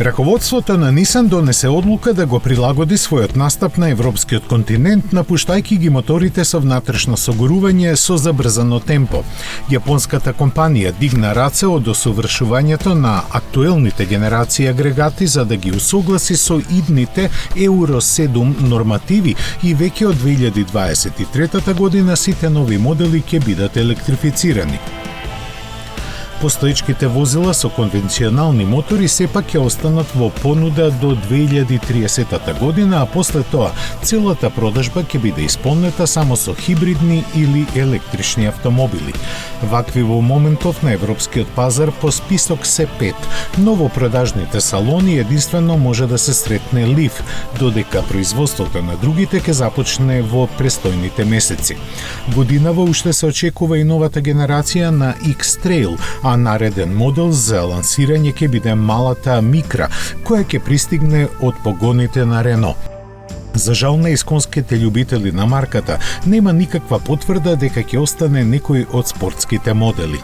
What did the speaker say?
Раководството на Nissan донесе одлука да го прилагоди својот настап на европскиот континент, напуштајќи ги моторите со внатрешно согорување со забрзано темпо. Јапонската компанија дигна раце од осовршувањето на актуелните генерации агрегати за да ги усогласи со идните Euro 7 нормативи и веќе од 2023 година сите нови модели ќе бидат електрифицирани. Постоечките возила со конвенционални мотори сепак ќе останат во понуда до 2030 година, а после тоа целата продажба ќе биде исполнета само со хибридни или електрични автомобили. Вакви во моментов на европскиот пазар по список се 5, но во продажните салони единствено може да се сретне Leaf, додека производството на другите ќе започне во престојните месеци. Годинава уште се очекува и новата генерација на X-Trail, а нареден модел за лансирање ќе биде малата Micra, која ќе пристигне од погоните на Renault. За жал на исконските љубители на марката, нема никаква потврда дека ќе остане некој од спортските модели.